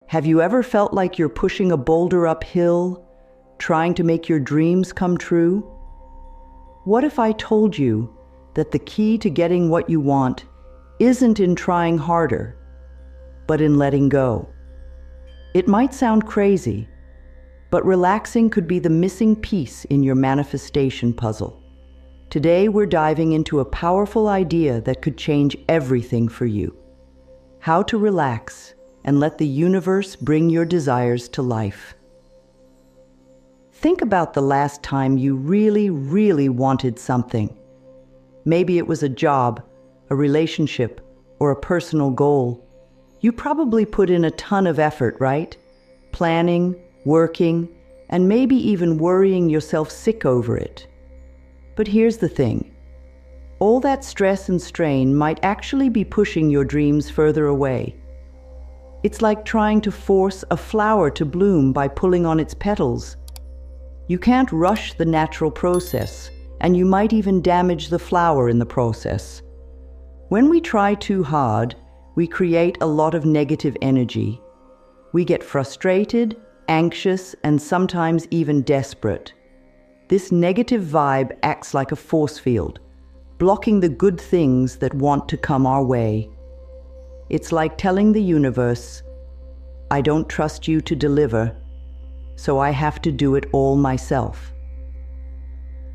Have you ever felt like you're pushing a boulder uphill, trying to make your dreams come true? What if I told you that the key to getting what you want isn't in trying harder, but in letting go? It might sound crazy, but relaxing could be the missing piece in your manifestation puzzle. Today, we're diving into a powerful idea that could change everything for you. How to relax and let the universe bring your desires to life. Think about the last time you really wanted something. Maybe it was a job, a relationship, or a personal goal. You probably put in a ton of effort, right? Planning, working, and maybe even worrying yourself sick over it. But here's the thing. All that stress and strain might actually be pushing your dreams further away. It's like trying to force a flower to bloom by pulling on its petals. You can't rush the natural process, and you might even damage the flower in the process. When we try too hard, we create a lot of negative energy. We get frustrated, anxious, and sometimes even desperate. This negative vibe acts like a force field, blocking the good things that want to come our way. It's like telling the universe, I don't trust you to deliver, so I have to do it all myself.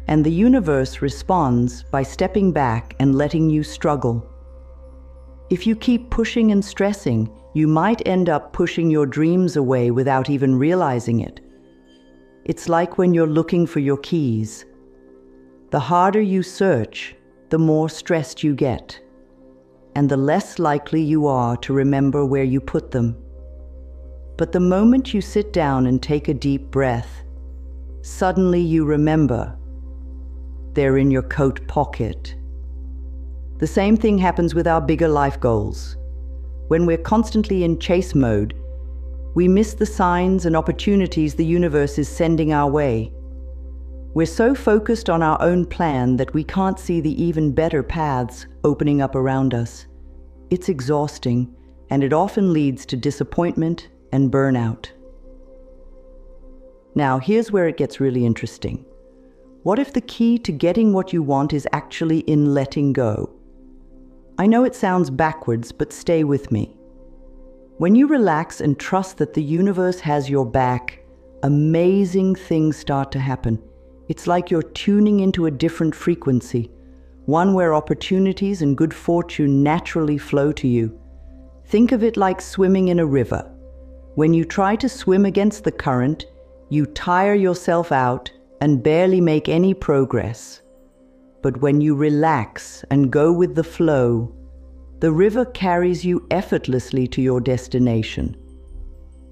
And the universe responds by stepping back and letting you struggle. If you keep pushing and stressing, you might end up pushing your dreams away without even realizing it. It's like when you're looking for your keys. The harder you search, the more stressed you get, and the less likely you are to remember where you put them. But the moment you sit down and take a deep breath, suddenly you remember. They're in your coat pocket. The same thing happens with our bigger life goals. When we're constantly in chase mode, we miss the signs and opportunities the universe is sending our way. We're so focused on our own plan that we can't see the even better paths opening up around us. It's exhausting, and it often leads to disappointment and burnout. Now, here's where it gets really interesting. What if the key to getting what you want is actually in letting go? I know it sounds backwards, but stay with me. When you relax and trust that the universe has your back, amazing things start to happen. It's like you're tuning into a different frequency, one where opportunities and good fortune naturally flow to you. Think of it like swimming in a river. When you try to swim against the current, you tire yourself out and barely make any progress. But when you relax and go with the flow, the river carries you effortlessly to your destination.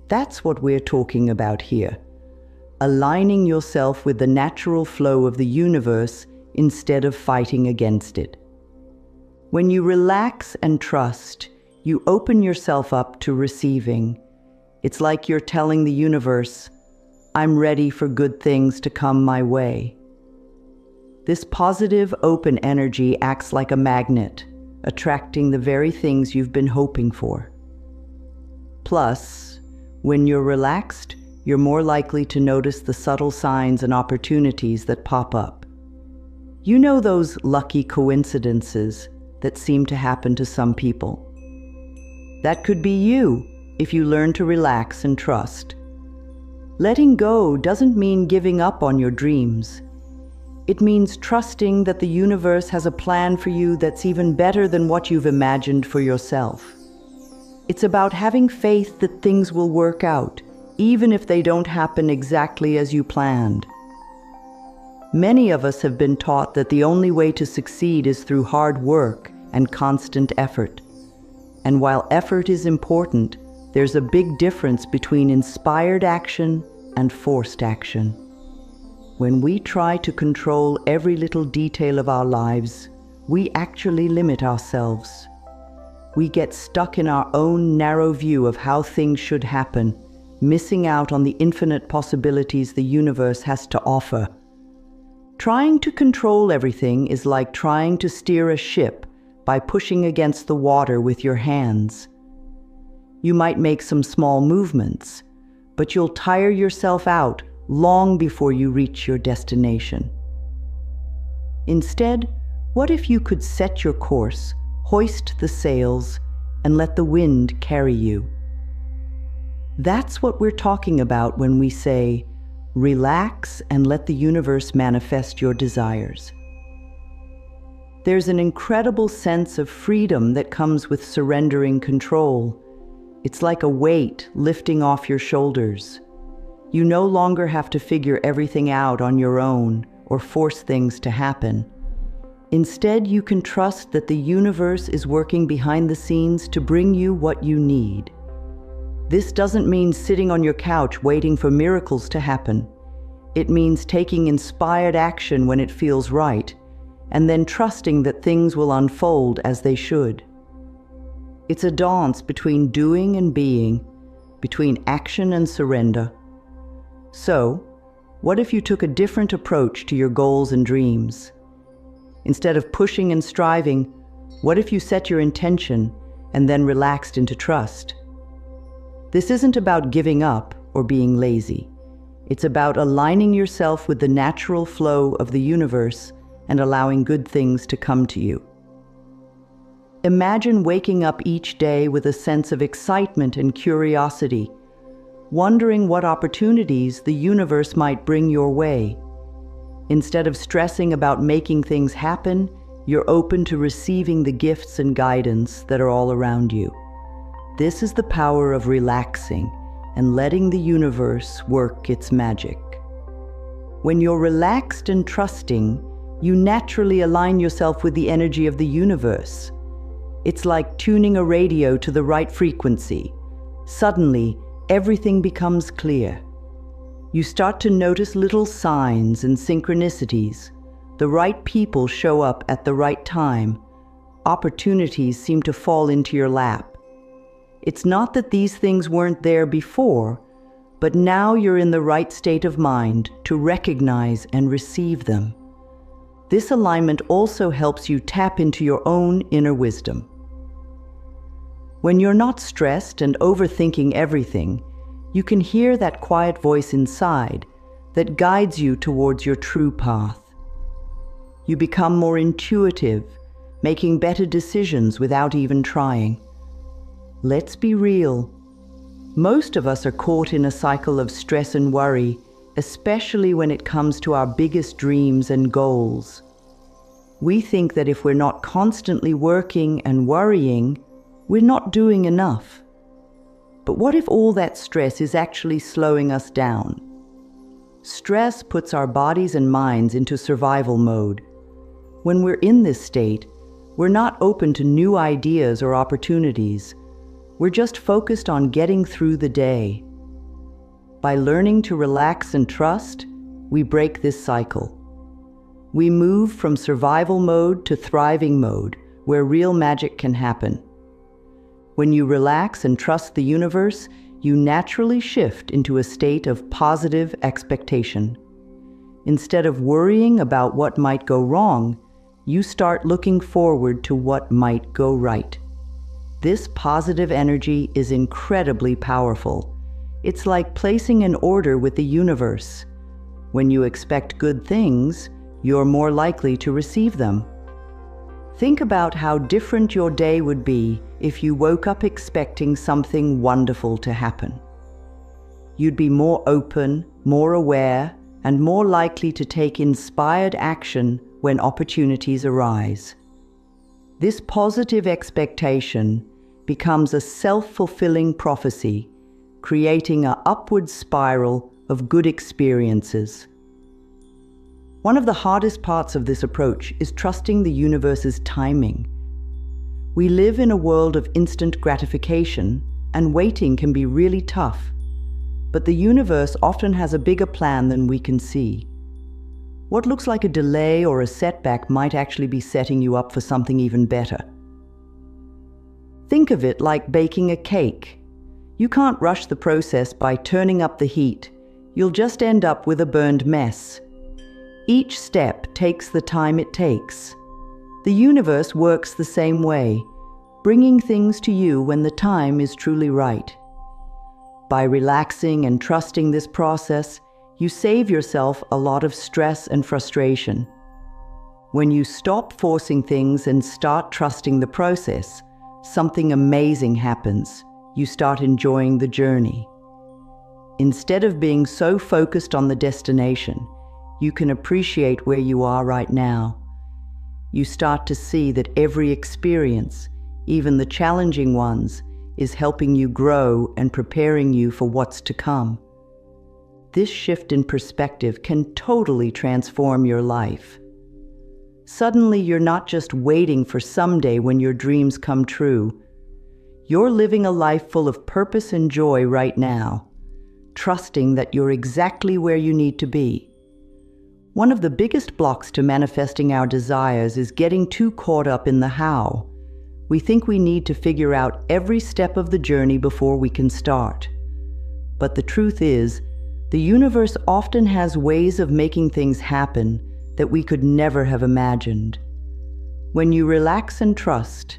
That's what we're talking about here. Aligning yourself with the natural flow of the universe instead of fighting against it. When you relax and trust, you open yourself up to receiving. It's like you're telling the universe, I'm ready for good things to come my way. This positive, open energy acts like a magnet, attracting the very things you've been hoping for. Plus, when you're relaxed, you're more likely to notice the subtle signs and opportunities that pop up. You know those lucky coincidences that seem to happen to some people. That could be you if you learn to relax and trust. Letting go doesn't mean giving up on your dreams. It means trusting that the universe has a plan for you that's even better than what you've imagined for yourself. It's about having faith that things will work out, even if they don't happen exactly as you planned. Many of us have been taught that the only way to succeed is through hard work and constant effort. And while effort is important, there's a big difference between inspired action and forced action. When we try to control every little detail of our lives, we actually limit ourselves. We get stuck in our own narrow view of how things should happen, missing out on the infinite possibilities the universe has to offer. Trying to control everything is like trying to steer a ship by pushing against the water with your hands. You might make some small movements, but you'll tire yourself out long before you reach your destination. Instead, what if you could set your course, hoist the sails, and let the wind carry you? That's what we're talking about when we say, relax and let the universe manifest your desires. There's an incredible sense of freedom that comes with surrendering control. It's like a weight lifting off your shoulders. You no longer have to figure everything out on your own or force things to happen. Instead, you can trust that the universe is working behind the scenes to bring you what you need. This doesn't mean sitting on your couch waiting for miracles to happen. It means taking inspired action when it feels right, and then trusting that things will unfold as they should. It's a dance between doing and being, between action and surrender. So, what if you took a different approach to your goals and dreams? Instead of pushing and striving, what if you set your intention and then relaxed into trust? This isn't about giving up or being lazy. It's about aligning yourself with the natural flow of the universe and allowing good things to come to you. Imagine waking up each day with a sense of excitement and curiosity, wondering what opportunities the universe might bring your way. Instead of stressing about making things happen, you're open to receiving the gifts and guidance that are all around you. This is the power of relaxing and letting the universe work its magic. When you're relaxed and trusting, you naturally align yourself with the energy of the universe. It's like tuning a radio to the right frequency. Suddenly, everything becomes clear. You start to notice little signs and synchronicities. The right people show up at the right time. Opportunities seem to fall into your lap. It's not that these things weren't there before, but now you're in the right state of mind to recognize and receive them. This alignment also helps you tap into your own inner wisdom. When you're not stressed and overthinking everything, you can hear that quiet voice inside that guides you towards your true path. You become more intuitive, making better decisions without even trying. Let's be real. Most of us are caught in a cycle of stress and worry, especially when it comes to our biggest dreams and goals. We think that if we're not constantly working and worrying, we're not doing enough. But what if all that stress is actually slowing us down? Stress puts our bodies and minds into survival mode. When we're in this state, we're not open to new ideas or opportunities. We're just focused on getting through the day. By learning to relax and trust, we break this cycle. We move from survival mode to thriving mode, where real magic can happen. When you relax and trust the universe, you naturally shift into a state of positive expectation. Instead of worrying about what might go wrong, you start looking forward to what might go right. This positive energy is incredibly powerful. It's like placing an order with the universe. When you expect good things, you're more likely to receive them. Think about how different your day would be if you woke up expecting something wonderful to happen. You'd be more open, more aware, and more likely to take inspired action when opportunities arise. This positive expectation becomes a self-fulfilling prophecy, creating an upward spiral of good experiences. One of the hardest parts of this approach is trusting the universe's timing. We live in a world of instant gratification, and waiting can be really tough. But the universe often has a bigger plan than we can see. What looks like a delay or a setback might actually be setting you up for something even better. Think of it like baking a cake. You can't rush the process by turning up the heat. You'll just end up with a burned mess. Each step takes the time it takes. The universe works the same way. bringing things to you when the time is truly right. By relaxing and trusting this process, you save yourself a lot of stress and frustration. When you stop forcing things and start trusting the process, something amazing happens. You start enjoying the journey. Instead of being so focused on the destination, you can appreciate where you are right now. You start to see that every experience, even the challenging ones, is helping you grow and preparing you for what's to come. This shift in perspective can totally transform your life. Suddenly, you're not just waiting for someday when your dreams come true. You're living a life full of purpose and joy right now, trusting that you're exactly where you need to be. One of the biggest blocks to manifesting our desires is getting too caught up in the how. We think we need to figure out every step of the journey before we can start. But the truth is, the universe often has ways of making things happen that we could never have imagined. When you relax and trust,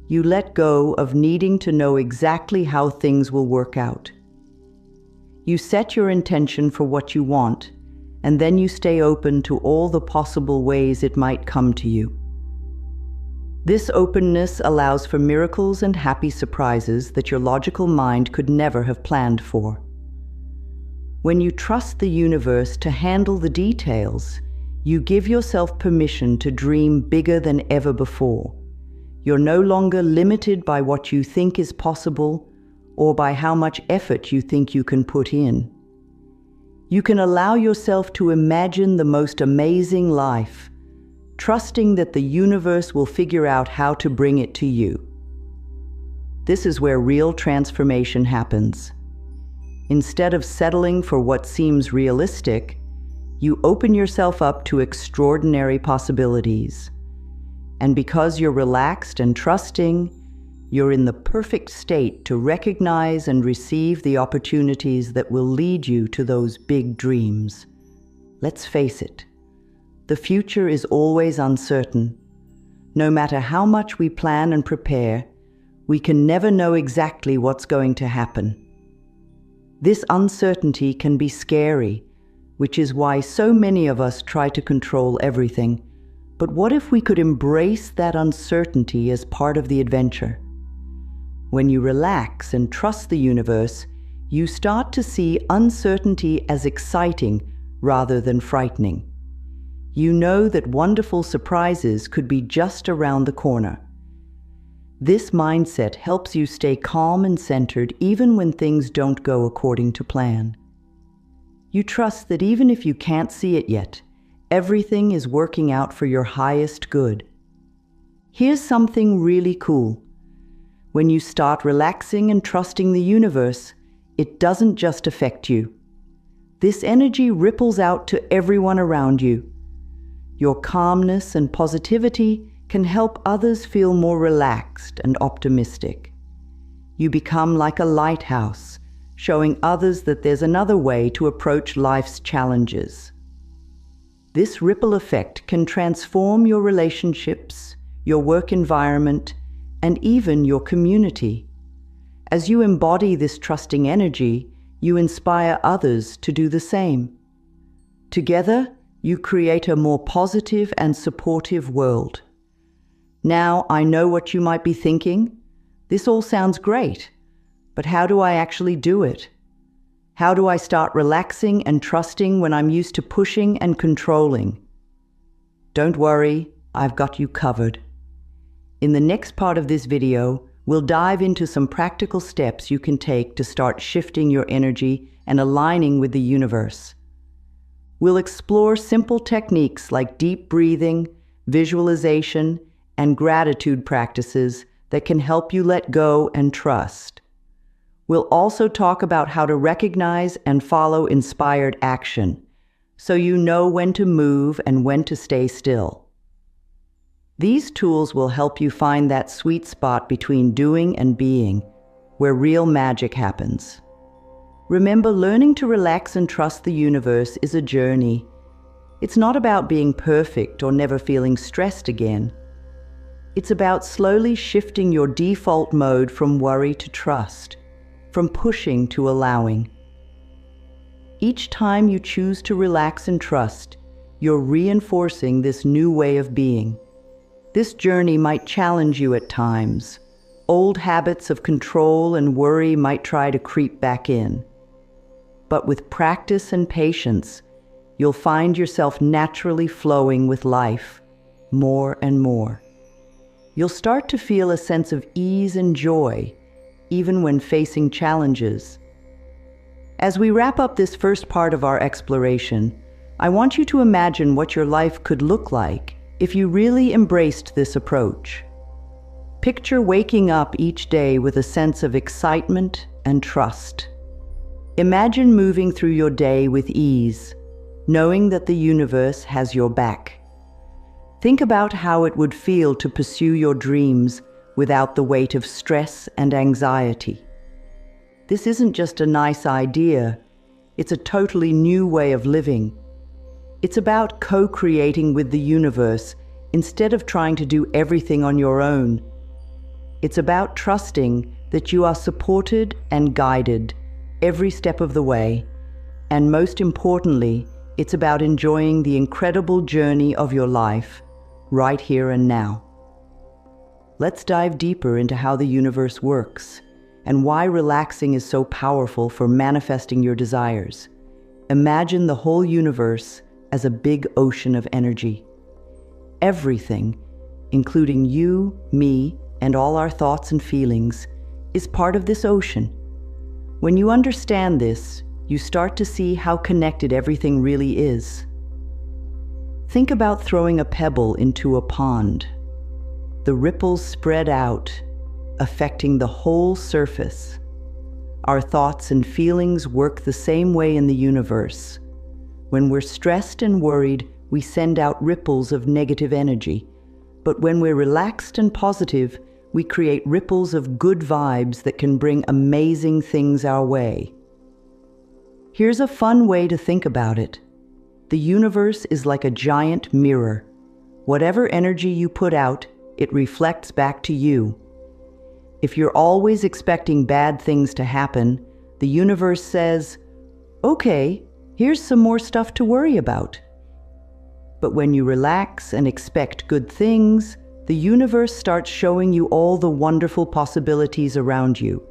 you let go of needing to know exactly how things will work out. You set your intention for what you want, and then you stay open to all the possible ways it might come to you. This openness allows for miracles and happy surprises that your logical mind could never have planned for. When you trust the universe to handle the details, you give yourself permission to dream bigger than ever before. You're no longer limited by what you think is possible or by how much effort you think you can put in. You can allow yourself to imagine the most amazing life, trusting that the universe will figure out how to bring it to you. This is where real transformation happens. Instead of settling for what seems realistic, you open yourself up to extraordinary possibilities. And because you're relaxed and trusting, you're in the perfect state to recognize and receive the opportunities that will lead you to those big dreams. Let's face it, the future is always uncertain. No matter how much we plan and prepare, we can never know exactly what's going to happen. This uncertainty can be scary, which is why so many of us try to control everything. But what if we could embrace that uncertainty as part of the adventure? When you relax and trust the universe, you start to see uncertainty as exciting rather than frightening. You know that wonderful surprises could be just around the corner. This mindset helps you stay calm and centered even when things don't go according to plan. You trust that even if you can't see it yet, everything is working out for your highest good. Here's something really cool. When you start relaxing and trusting the universe, it doesn't just affect you. This energy ripples out to everyone around you. Your calmness and positivity can help others feel more relaxed and optimistic. You become like a lighthouse, showing others that there's another way to approach life's challenges. This ripple effect can transform your relationships, your work environment, and even your community. As you embody this trusting energy, you inspire others to do the same. Together, you create a more positive and supportive world. Now, I know what you might be thinking. This all sounds great, but how do I actually do it? How do I start relaxing and trusting when I'm used to pushing and controlling? Don't worry, I've got you covered. In the next part of this video, we'll dive into some practical steps you can take to start shifting your energy and aligning with the universe. We'll explore simple techniques like deep breathing, visualization, and gratitude practices that can help you let go and trust. We'll also talk about how to recognize and follow inspired action, so you know when to move and when to stay still. These tools will help you find that sweet spot between doing and being, where real magic happens. Remember, learning to relax and trust the universe is a journey. It's not about being perfect or never feeling stressed again. It's about slowly shifting your default mode from worry to trust, from pushing to allowing. Each time you choose to relax and trust, you're reinforcing this new way of being. This journey might challenge you at times. Old habits of control and worry might try to creep back in. But with practice and patience, you'll find yourself naturally flowing with life more and more. You'll start to feel a sense of ease and joy, even when facing challenges. As we wrap up this first part of our exploration, I want you to imagine what your life could look like if you really embraced this approach. Picture waking up each day with a sense of excitement and trust. Imagine moving through your day with ease, knowing that the universe has your back. Think about how it would feel to pursue your dreams without the weight of stress and anxiety. This isn't just a nice idea, it's a totally new way of living. It's about co-creating with the universe instead of trying to do everything on your own. It's about trusting that you are supported and guided every step of the way. And most importantly, it's about enjoying the incredible journey of your life right here and now. Let's dive deeper into how the universe works and why relaxing is so powerful for manifesting your desires. Imagine the whole universe as a big ocean of energy. Everything, including you, me, and all our thoughts and feelings, is part of this ocean. When you understand this, you start to see how connected everything really is. Think about throwing a pebble into a pond. The ripples spread out, affecting the whole surface. Our thoughts and feelings work the same way in the universe. When we're stressed and worried, we send out ripples of negative energy. But when we're relaxed and positive, we create ripples of good vibes that can bring amazing things our way. Here's a fun way to think about it. The universe is like a giant mirror. Whatever energy you put out, it reflects back to you. If you're always expecting bad things to happen, the universe says, "Okay, here's some more stuff to worry about." But when you relax and expect good things, the universe starts showing you all the wonderful possibilities around you.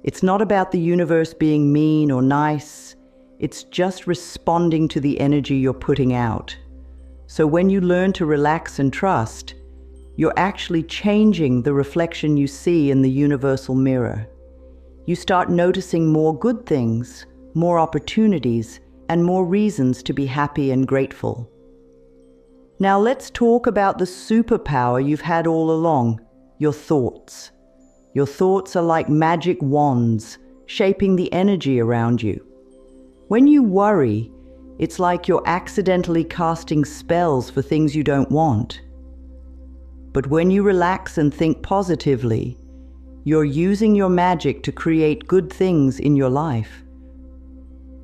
It's not about the universe being mean or nice. It's just responding to the energy you're putting out. So when you learn to relax and trust, you're actually changing the reflection you see in the universal mirror. You start noticing more good things, more opportunities, and more reasons to be happy and grateful. Now let's talk about the superpower you've had all along, your thoughts. Your thoughts are like magic wands, shaping the energy around you. When you worry, it's like you're accidentally casting spells for things you don't want. But when you relax and think positively, you're using your magic to create good things in your life.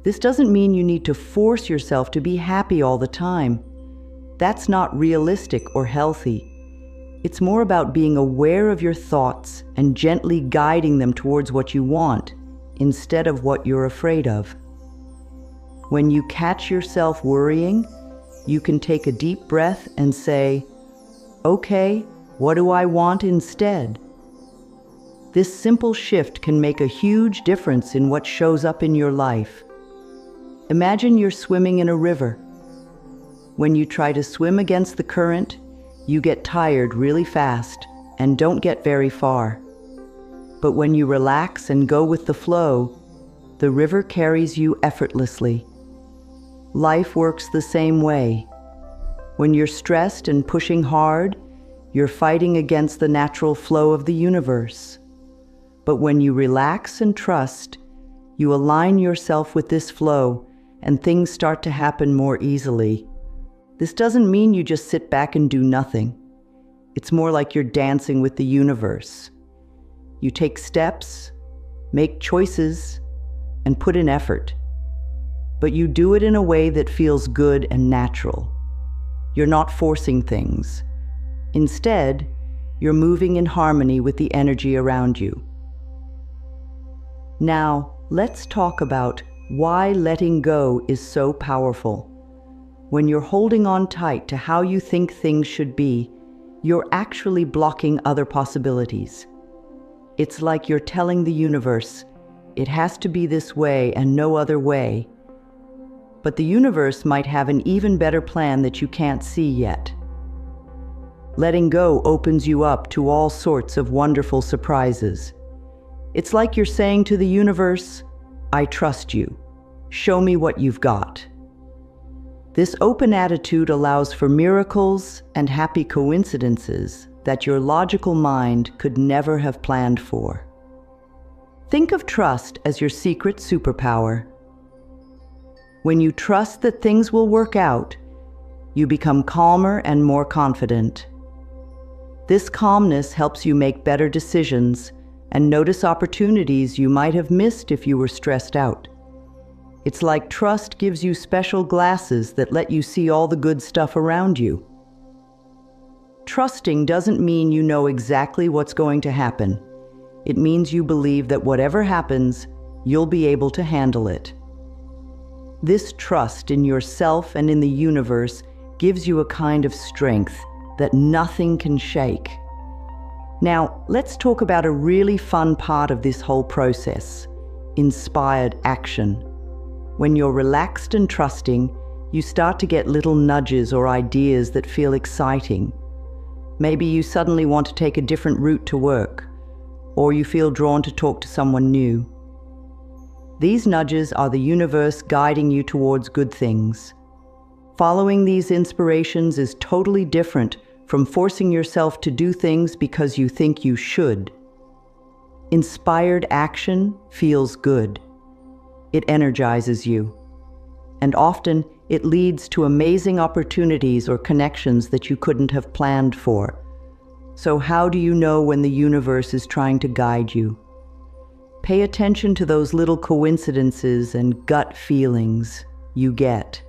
This doesn't mean you need to force yourself to be happy all the time. That's not realistic or healthy. It's more about being aware of your thoughts and gently guiding them towards what you want, instead of what you're afraid of. When you catch yourself worrying, you can take a deep breath and say, "Okay, what do I want instead?" This simple shift can make a huge difference in what shows up in your life. Imagine you're swimming in a river. When you try to swim against the current, you get tired really fast and don't get very far. But when you relax and go with the flow, the river carries you effortlessly. Life works the same way. When you're stressed and pushing hard, you're fighting against the natural flow of the universe. But when you relax and trust, you align yourself with this flow and things start to happen more easily. This doesn't mean you just sit back and do nothing. It's more like you're dancing with the universe. You take steps, make choices, and put in effort. But you do it in a way that feels good and natural. You're not forcing things. Instead, you're moving in harmony with the energy around you. Now, let's talk about why letting go is so powerful. When you're holding on tight to how you think things should be, you're actually blocking other possibilities. It's like you're telling the universe, it has to be this way and no other way. But the universe might have an even better plan that you can't see yet. Letting go opens you up to all sorts of wonderful surprises. It's like you're saying to the universe, I trust you. Show me what you've got. This open attitude allows for miracles and happy coincidences that your logical mind could never have planned for. Think of trust as your secret superpower. When you trust that things will work out, you become calmer and more confident. This calmness helps you make better decisions and notice opportunities you might have missed if you were stressed out. It's like trust gives you special glasses that let you see all the good stuff around you. Trusting doesn't mean you know exactly what's going to happen. It means you believe that whatever happens, you'll be able to handle it. This trust in yourself and in the universe gives you a kind of strength that nothing can shake. Now, let's talk about a really fun part of this whole process: inspired action. When you're relaxed and trusting, you start to get little nudges or ideas that feel exciting. Maybe you suddenly want to take a different route to work, or you feel drawn to talk to someone new. These nudges are the universe guiding you towards good things. Following these inspirations is totally different from forcing yourself to do things because you think you should. Inspired action feels good. It energizes you. And often, it leads to amazing opportunities or connections that you couldn't have planned for. So how do you know when the universe is trying to guide you? Pay attention to those little coincidences and gut feelings you get.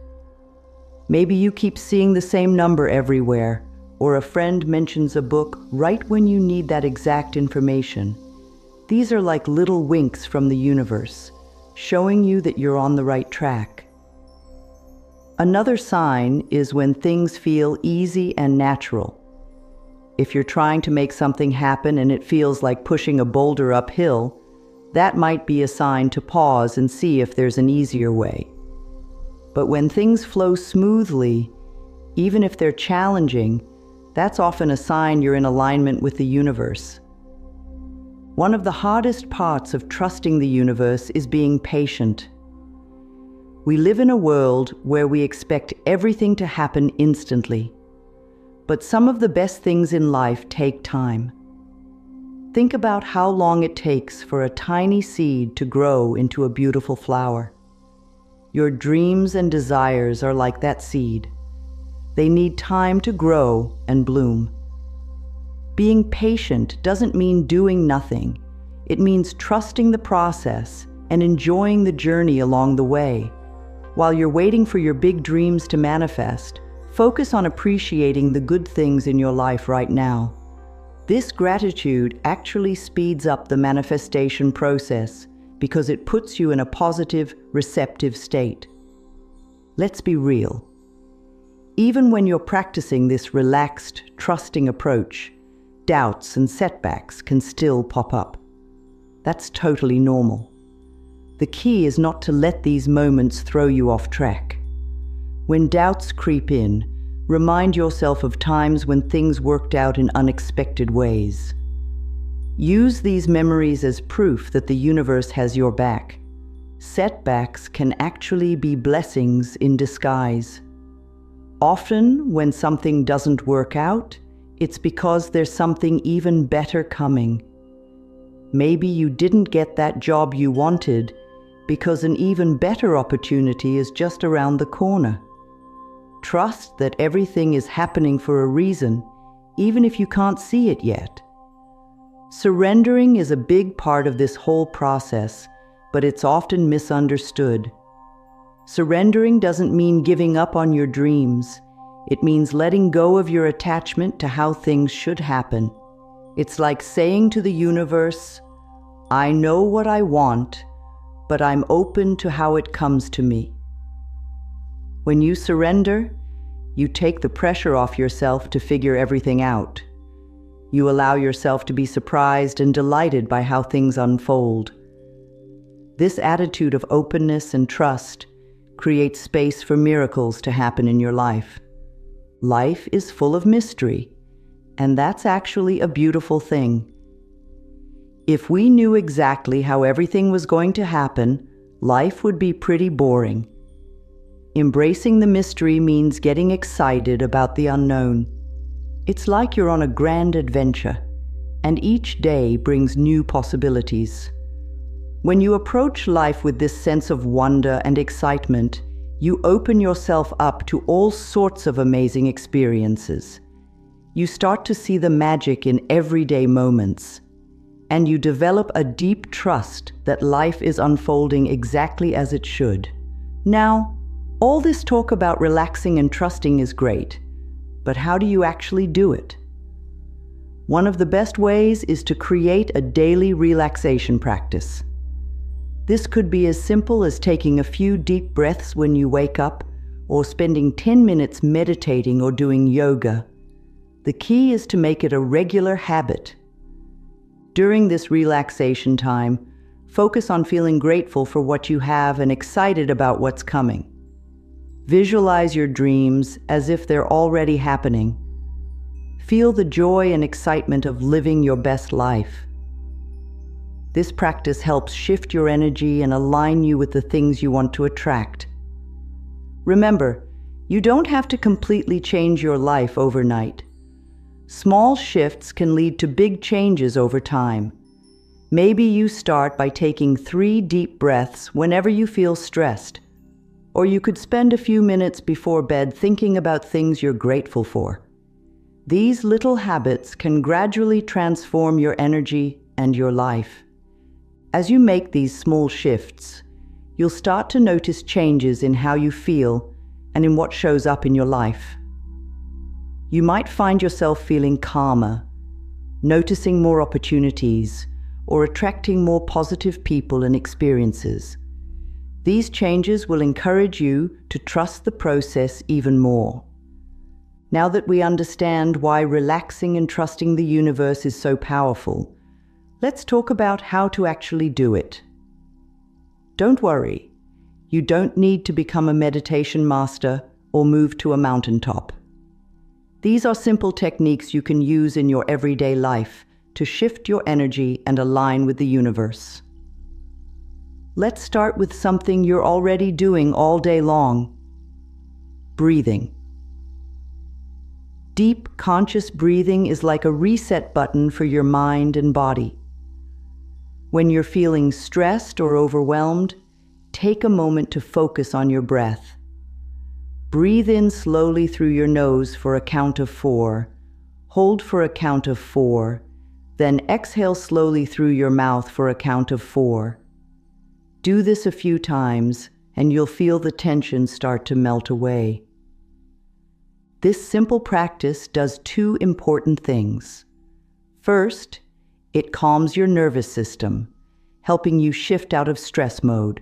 Maybe you keep seeing the same number everywhere, or a friend mentions a book right when you need that exact information. These are like little winks from the universe, showing you that you're on the right track. Another sign is when things feel easy and natural. If you're trying to make something happen and it feels like pushing a boulder uphill, that might be a sign to pause and see if there's an easier way. But when things flow smoothly, even if they're challenging, that's often a sign you're in alignment with the universe. One of the hardest parts of trusting the universe is being patient. We live in a world where we expect everything to happen instantly. But some of the best things in life take time. Think about how long it takes for a tiny seed to grow into a beautiful flower. Your dreams and desires are like that seed. They need time to grow and bloom. Being patient doesn't mean doing nothing. It means trusting the process and enjoying the journey along the way. While you're waiting for your big dreams to manifest, focus on appreciating the good things in your life right now. This gratitude actually speeds up the manifestation process because it puts you in a positive, receptive state. Let's be real. Even when you're practicing this relaxed, trusting approach, doubts and setbacks can still pop up. That's totally normal. The key is not to let these moments throw you off track. When doubts creep in, remind yourself of times when things worked out in unexpected ways. Use these memories as proof that the universe has your back. Setbacks can actually be blessings in disguise. Often, when something doesn't work out, it's because there's something even better coming. Maybe you didn't get that job you wanted because an even better opportunity is just around the corner. Trust that everything is happening for a reason, even if you can't see it yet. Surrendering is a big part of this whole process, but it's often misunderstood. Surrendering doesn't mean giving up on your dreams. It means letting go of your attachment to how things should happen. It's like saying to the universe, I know what I want, but I'm open to how it comes to me. When you surrender, you take the pressure off yourself to figure everything out. You allow yourself to be surprised and delighted by how things unfold. This attitude of openness and trust creates space for miracles to happen in your life. Life is full of mystery, and that's actually a beautiful thing. If we knew exactly how everything was going to happen, life would be pretty boring. Embracing the mystery means getting excited about the unknown. It's like you're on a grand adventure, and each day brings new possibilities. When you approach life with this sense of wonder and excitement, you open yourself up to all sorts of amazing experiences. You start to see the magic in everyday moments, and you develop a deep trust that life is unfolding exactly as it should. Now, all this talk about relaxing and trusting is great, but how do you actually do it? One of the best ways is to create a daily relaxation practice. This could be as simple as taking a few deep breaths when you wake up, or spending 10 minutes meditating or doing yoga. The key is to make it a regular habit. During this relaxation time, focus on feeling grateful for what you have and excited about what's coming. Visualize your dreams as if they're already happening. Feel the joy and excitement of living your best life. This practice helps shift your energy and align you with the things you want to attract. Remember, you don't have to completely change your life overnight. Small shifts can lead to big changes over time. Maybe you start by taking 3 deep breaths whenever you feel stressed, or you could spend a few minutes before bed thinking about things you're grateful for. These little habits can gradually transform your energy and your life. As you make these small shifts, you'll start to notice changes in how you feel and in what shows up in your life. You might find yourself feeling calmer, noticing more opportunities, or attracting more positive people and experiences. These changes will encourage you to trust the process even more. Now that we understand why relaxing and trusting the universe is so powerful, let's talk about how to actually do it. Don't worry, you don't need to become a meditation master or move to a mountaintop. These are simple techniques you can use in your everyday life to shift your energy and align with the universe. Let's start with something you're already doing all day long: breathing. Deep, conscious breathing is like a reset button for your mind and body. When you're feeling stressed or overwhelmed, take a moment to focus on your breath. Breathe in slowly through your nose for a count of 4, hold for a count of 4, then exhale slowly through your mouth for a count of 4. Do this a few times, and you'll feel the tension start to melt away. This simple practice does 2 important things. First, it calms your nervous system, helping you shift out of stress mode.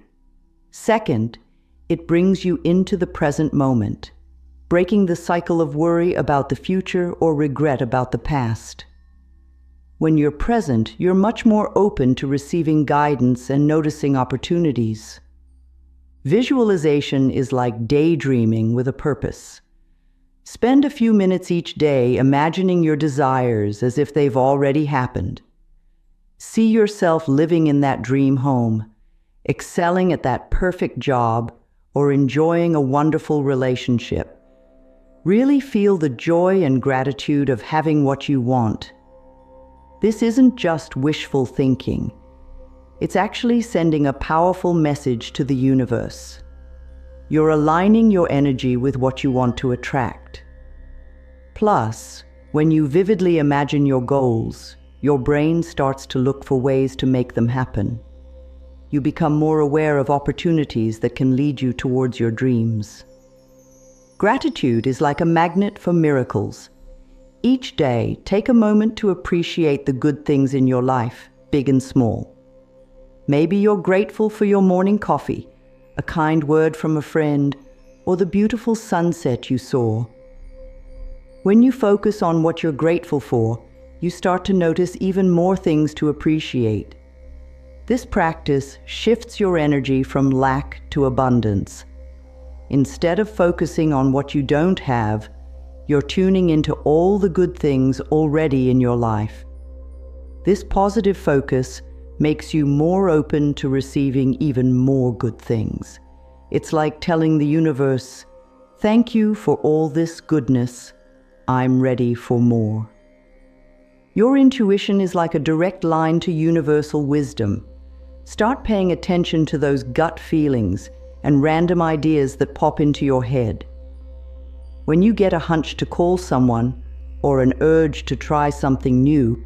Second, it brings you into the present moment, breaking the cycle of worry about the future or regret about the past. When you're present, you're much more open to receiving guidance and noticing opportunities. Visualization is like daydreaming with a purpose. Spend a few minutes each day imagining your desires as if they've already happened. See yourself living in that dream home, excelling at that perfect job, or enjoying a wonderful relationship. Really feel the joy and gratitude of having what you want. This isn't just wishful thinking. It's actually sending a powerful message to the universe. You're aligning your energy with what you want to attract. Plus, when you vividly imagine your goals, your brain starts to look for ways to make them happen. You become more aware of opportunities that can lead you towards your dreams. Gratitude is like a magnet for miracles. Each day, take a moment to appreciate the good things in your life, big and small. Maybe you're grateful for your morning coffee, a kind word from a friend, or the beautiful sunset you saw. When you focus on what you're grateful for, you start to notice even more things to appreciate. This practice shifts your energy from lack to abundance. Instead of focusing on what you don't have, you're tuning into all the good things already in your life. This positive focus makes you more open to receiving even more good things. It's like telling the universe, "Thank you for all this goodness. I'm ready for more." Your intuition is like a direct line to universal wisdom. Start paying attention to those gut feelings and random ideas that pop into your head. When you get a hunch to call someone or an urge to try something new,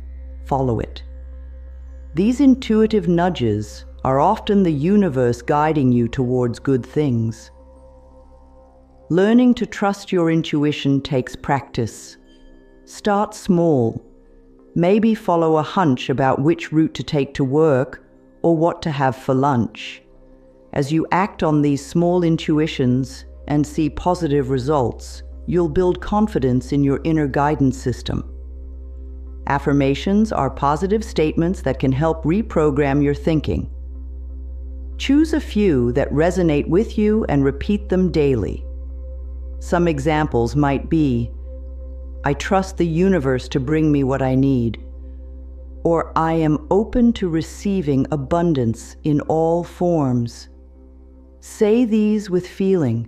follow it. These intuitive nudges are often the universe guiding you towards good things. Learning to trust your intuition takes practice. Start small. Maybe follow a hunch about which route to take to work or what to have for lunch. As you act on these small intuitions and see positive results, you'll build confidence in your inner guidance system. Affirmations are positive statements that can help reprogram your thinking. Choose a few that resonate with you and repeat them daily. Some examples might be, "I trust the universe to bring me what I need," or "I am open to receiving abundance in all forms." Say these with feeling,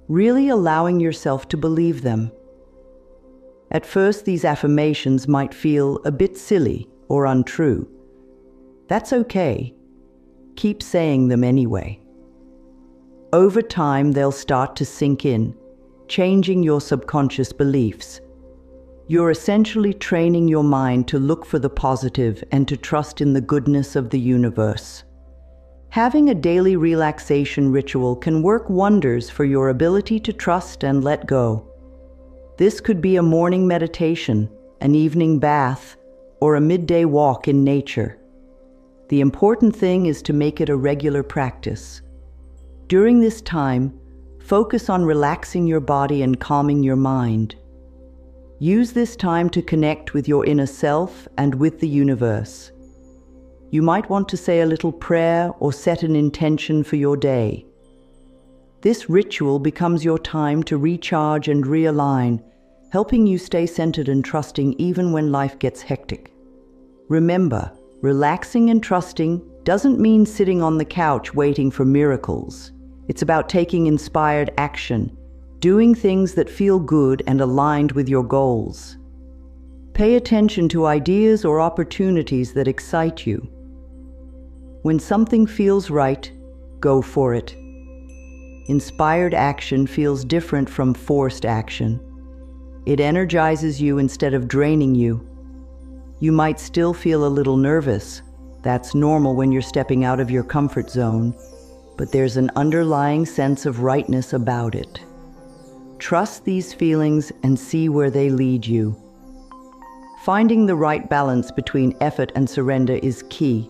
really allowing yourself to believe them. At first, these affirmations might feel a bit silly or untrue. That's okay. Keep saying them anyway. Over time, they'll start to sink in, changing your subconscious beliefs. You're essentially training your mind to look for the positive and to trust in the goodness of the universe. Having a daily relaxation ritual can work wonders for your ability to trust and let go. This could be a morning meditation, an evening bath, or a midday walk in nature. The important thing is to make it a regular practice. During this time, focus on relaxing your body and calming your mind. Use this time to connect with your inner self and with the universe. You might want to say a little prayer or set an intention for your day. This ritual becomes your time to recharge and realign, helping you stay centered and trusting even when life gets hectic. Remember, relaxing and trusting doesn't mean sitting on the couch waiting for miracles. It's about taking inspired action, doing things that feel good and aligned with your goals. Pay attention to ideas or opportunities that excite you. When something feels right, go for it. Inspired action feels different from forced action. It energizes you instead of draining you. You might still feel a little nervous. That's normal when you're stepping out of your comfort zone, but there's an underlying sense of rightness about it. Trust these feelings and see where they lead you. Finding the right balance between effort and surrender is key.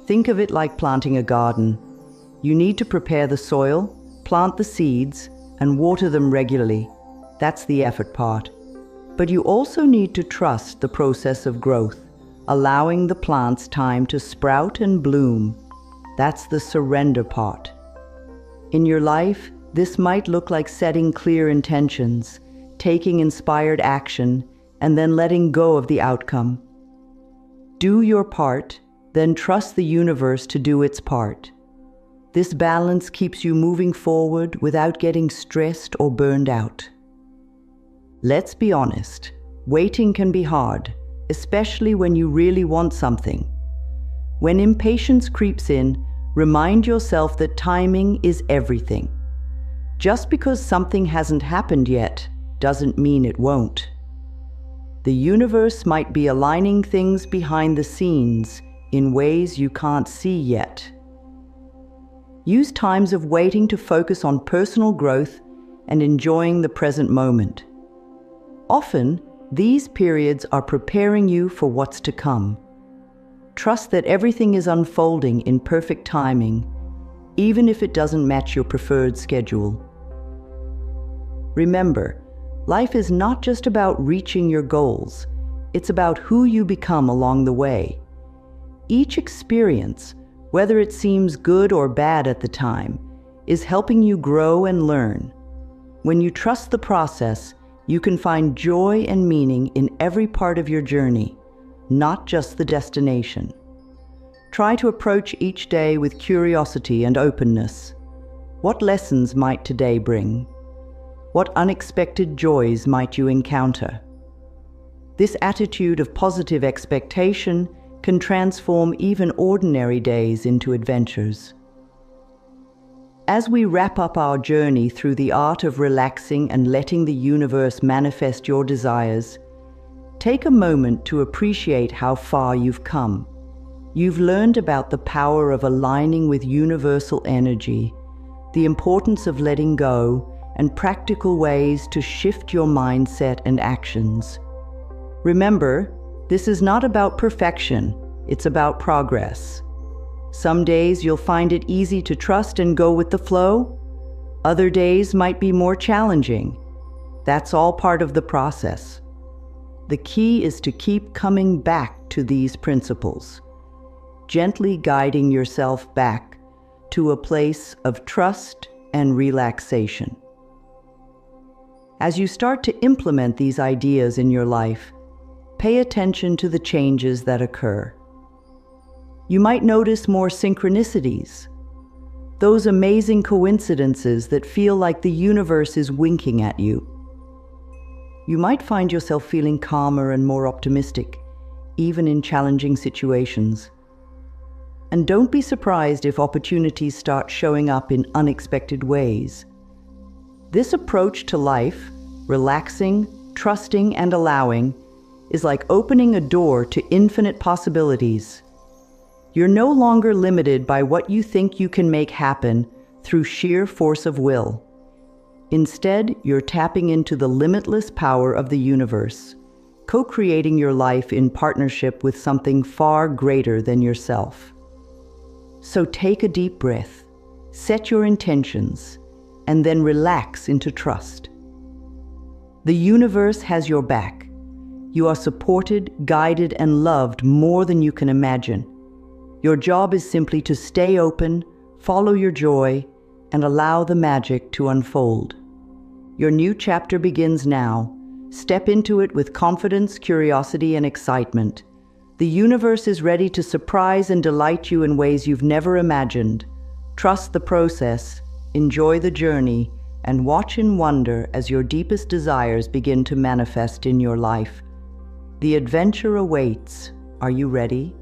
Think of it like planting a garden. You need to prepare the soil, plant the seeds, and water them regularly. That's the effort part. But you also need to trust the process of growth, allowing the plants time to sprout and bloom. That's the surrender part. In your life, this might look like setting clear intentions, taking inspired action, and then letting go of the outcome. Do your part, then trust the universe to do its part. This balance keeps you moving forward without getting stressed or burned out. Let's be honest, waiting can be hard, especially when you really want something. When impatience creeps in, remind yourself that timing is everything. Just because something hasn't happened yet doesn't mean it won't. The universe might be aligning things behind the scenes in ways you can't see yet. Use times of waiting to focus on personal growth and enjoying the present moment. Often, these periods are preparing you for what's to come. Trust that everything is unfolding in perfect timing, even if it doesn't match your preferred schedule. Remember, life is not just about reaching your goals, it's about who you become along the way. Each experience, whether it seems good or bad at the time, is helping you grow and learn. When you trust the process, you can find joy and meaning in every part of your journey, not just the destination. Try to approach each day with curiosity and openness. What lessons might today bring? What unexpected joys might you encounter? This attitude of positive expectation can transform even ordinary days into adventures. As we wrap up our journey through the art of relaxing and letting the universe manifest your desires, take a moment to appreciate how far you've come. You've learned about the power of aligning with universal energy, the importance of letting go, and practical ways to shift your mindset and actions. Remember, this is not about perfection, it's about progress. Some days you'll find it easy to trust and go with the flow. Other days might be more challenging. That's all part of the process. The key is to keep coming back to these principles, gently guiding yourself back to a place of trust and relaxation. As you start to implement these ideas in your life, pay attention to the changes that occur. You might notice more synchronicities, those amazing coincidences that feel like the universe is winking at you. You might find yourself feeling calmer and more optimistic, even in challenging situations. And don't be surprised if opportunities start showing up in unexpected ways. This approach to life, relaxing, trusting, and allowing, is like opening a door to infinite possibilities. You're no longer limited by what you think you can make happen through sheer force of will. Instead, you're tapping into the limitless power of the universe, co-creating your life in partnership with something far greater than yourself. So take a deep breath, set your intentions, and then relax into trust. The universe has your back. You are supported, guided, and loved more than you can imagine. Your job is simply to stay open, follow your joy, and allow the magic to unfold. Your new chapter begins now. Step into it with confidence, curiosity, and excitement. The universe is ready to surprise and delight you in ways you've never imagined. Trust the process, enjoy the journey, and watch in wonder as your deepest desires begin to manifest in your life. The adventure awaits. Are you ready?